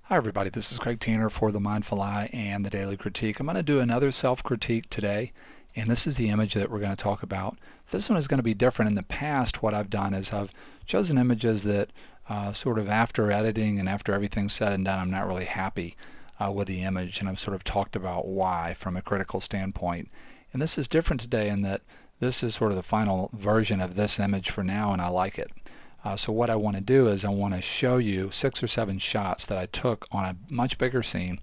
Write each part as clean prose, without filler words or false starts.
Hi everybody, this is Craig Tanner for The Mindful Eye and the Daily Critique. I'm going to do another self-critique today, and this is the image that we're going to talk about. This one is going to be different. In the past, what I've done is I've chosen images that sort of after editing and after everything's said and done, I'm not really happy with the image, and I've sort of talked about why from a critical standpoint. And this is different today in that this is sort of the final version of this image for now, and I like it. So what I want to do is I want to show you 6 or 7 shots that I took on a much bigger scene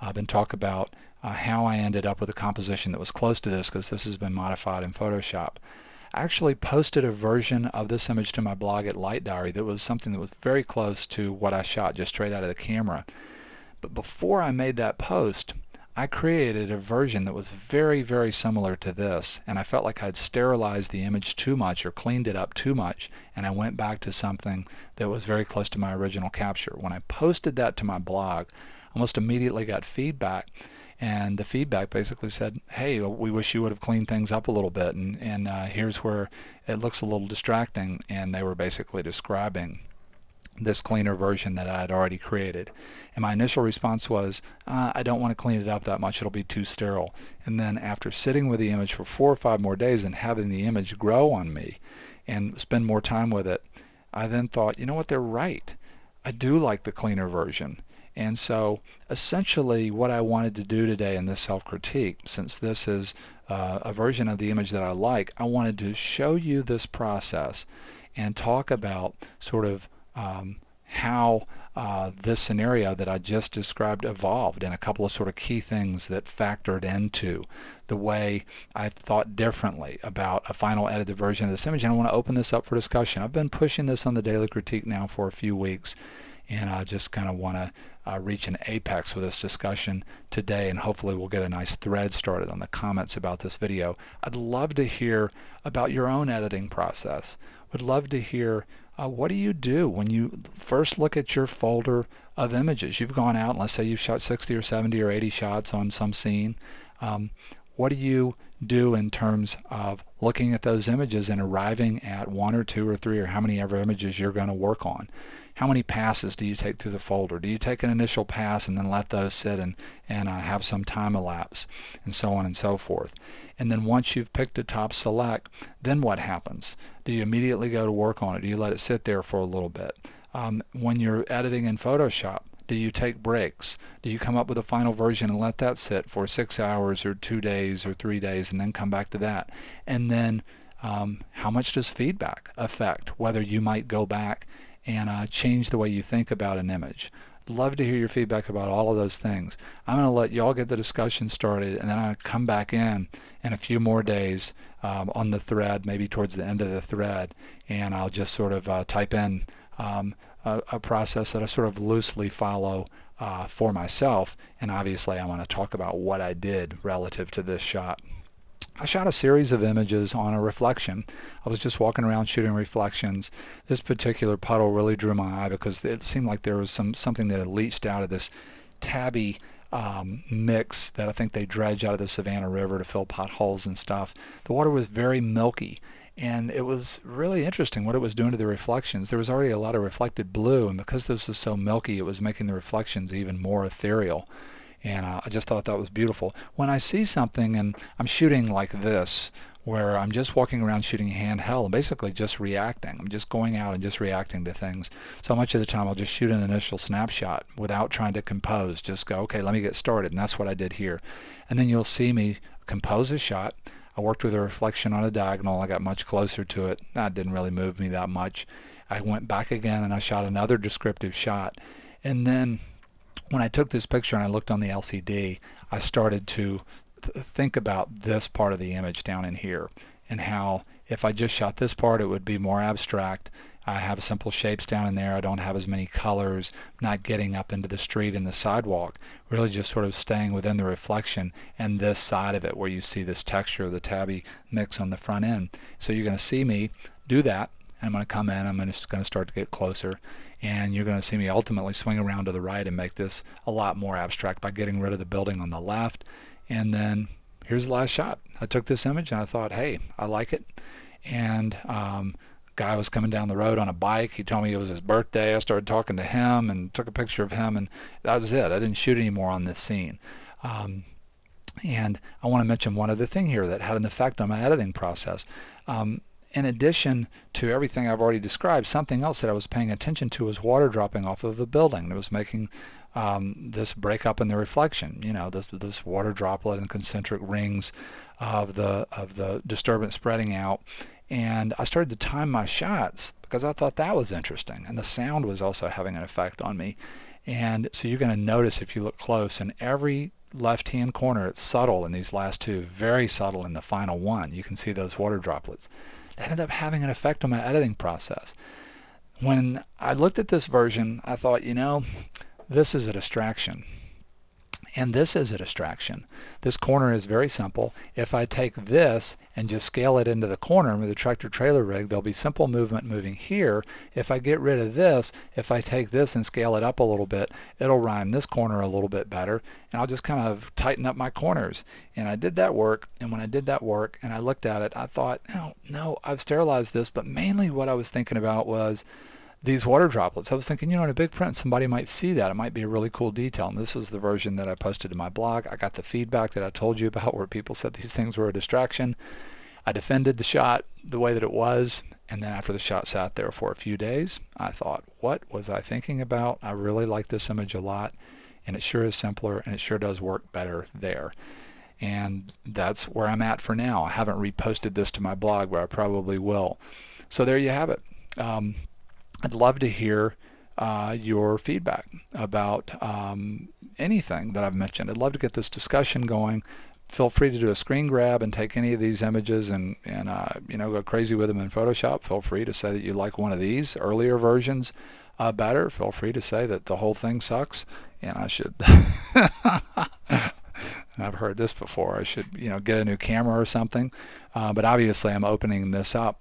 and talk about how I ended up with a composition that was close to this, because this has been modified in Photoshop. I actually posted a version of this image to my blog at Light Diary that was something that was very close to what I shot just straight out of the camera. But before I made that post, I created a version that was very, very similar to this, and I felt like I'd sterilized the image too much or cleaned it up too much, and I went back to something that was very close to my original capture. When I posted that to my blog, I almost immediately got feedback, and the feedback basically said, hey, we wish you would have cleaned things up a little bit, and here's where it looks a little distracting, and they were basically describing this cleaner version that I had already created. And my initial response was, I don't want to clean it up that much, it'll be too sterile. And then after sitting with the image for 4 or 5 more days and having the image grow on me and spend more time with it, I then thought, you know what, they're right. I do like the cleaner version. And so essentially what I wanted to do today in this self-critique, since this is a version of the image that I like, I wanted to show you this process and talk about sort of how this scenario that I just described evolved, and a couple of sort of key things that factored into the way I thought differently about a final edited version of this image. And I want to open this up for discussion. I've been pushing this on the Daily Critique now for a few weeks, and I just kind of want to reach an apex with this discussion today, and hopefully we'll get a nice thread started on the comments about this video. I'd love to hear about your own editing process. Would love to hear what do you do when you first look at your folder of images? You've gone out, and let's say you've shot 60 or 70 or 80 shots on some scene. What do you do in terms of looking at those images and arriving at 1 or 2 or 3 or how many ever images you're going to work on? How many passes do you take through the folder? Do you take an initial pass and then let those sit and have some time elapse, and so on and so forth? And then once you've picked a top select, then what happens? Do you immediately go to work on it? Do you let it sit there for a little bit? When you're editing in Photoshop, do you take breaks? Do you come up with a final version and let that sit for 6 hours or 2 days or 3 days and then come back to that? And then how much does feedback affect whether you might go back and change the way you think about an image? Love to hear your feedback about all of those things. I'm going to let y'all get the discussion started, and then I'll come back in a few more days on the thread, maybe towards the end of the thread, and I'll just sort of type in a process that I sort of loosely follow for myself, and obviously I want to talk about what I did relative to this shot. I shot a series of images on a reflection. I was just walking around shooting reflections. This particular puddle really drew my eye because it seemed like there was something that had leached out of this tabby mix that I think they dredge out of the Savannah River to fill potholes and stuff. The water was very milky, and it was really interesting what it was doing to the reflections. There was already a lot of reflected blue, and because this was so milky, it was making the reflections even more ethereal. And I just thought that was beautiful. When I see something and I'm shooting like this, where I'm just walking around shooting handheld and basically just reacting. I'm just going out and just reacting to things. So much of the time I'll just shoot an initial snapshot without trying to compose. Just go, okay, let me get started. And that's what I did here. And then you'll see me compose a shot. I worked with a reflection on a diagonal. I got much closer to it. That didn't really move me that much. I went back again and I shot another descriptive shot. And then when I took this picture and I looked on the LCD, I started to think about this part of the image down in here, and how if I just shot this part it would be more abstract. I have simple shapes down in there. I don't have as many colors, not getting up into the street and the sidewalk, really just sort of staying within the reflection and this side of it where you see this texture of the tabby mix on the front end. So you're going to see me do that. I'm going to come in, I'm just going to start to get closer, and you're going to see me ultimately swing around to the right and make this a lot more abstract by getting rid of the building on the left. And then here's the last shot. I took this image and I thought, hey, I like it, and guy was coming down the road on a bike. He told me it was his birthday. I started talking to him and took a picture of him, and that was it. I didn't shoot anymore on this scene. Um, and I want to mention one other thing here that had an effect on my editing process. In addition to everything I've already described, something else that I was paying attention to was water dropping off of a building. It was making this breakup in the reflection. You know, this water droplet and concentric rings of the disturbance spreading out. And I started to time my shots because I thought that was interesting, and the sound was also having an effect on me. And so you're going to notice if you look close, in every left-hand corner, it's subtle in these last two, very subtle in the final one. You can see those water droplets. It ended up having an effect on my editing process. When I looked at this version, I thought, you know, this is a distraction. And this is a distraction. This corner is very simple. If I take this and just scale it into the corner with the tractor trailer rig, there'll be simple movement moving here. If I get rid of this, if I take this and scale it up a little bit, it'll rhyme this corner a little bit better, and I'll just kind of tighten up my corners. And I did that work, and when I did that work and I looked at it, I thought, no, I've sterilized this, but mainly what I was thinking about was these water droplets. I was thinking, you know, in a big print, somebody might see that. It might be a really cool detail. And this was the version that I posted to my blog. I got the feedback that I told you about where people said these things were a distraction. I defended the shot the way that it was. And then after the shot sat there for a few days, I thought, what was I thinking about? I really like this image a lot. And it sure is simpler, and it sure does work better there. And that's where I'm at for now. I haven't reposted this to my blog, but I probably will. So there you have it. I'd love to hear your feedback about anything that I've mentioned. I'd love to get this discussion going. Feel free to do a screen grab and take any of these images and you know, go crazy with them in Photoshop. Feel free to say that you like one of these earlier versions better. Feel free to say that the whole thing sucks, and I should I've heard this before, I should, you know, get a new camera or something. But obviously I'm opening this up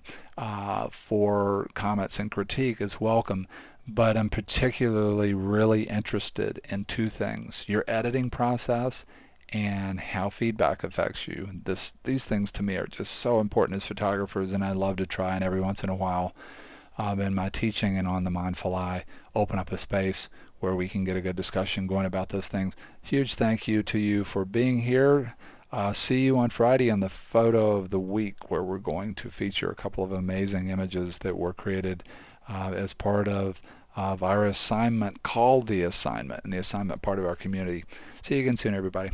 for comments and critique is welcome. But I'm particularly really interested in two things: your editing process and how feedback affects you. These things to me are just so important as photographers, and I love to try and every once in a while in my teaching and on the Mindful Eye open up a space where we can get a good discussion going about those things. Huge thank you to you for being here. See you on Friday on the photo of the week, where we're going to feature a couple of amazing images that were created as part of our assignment called The Assignment, and the assignment part of our community. See you again soon, everybody.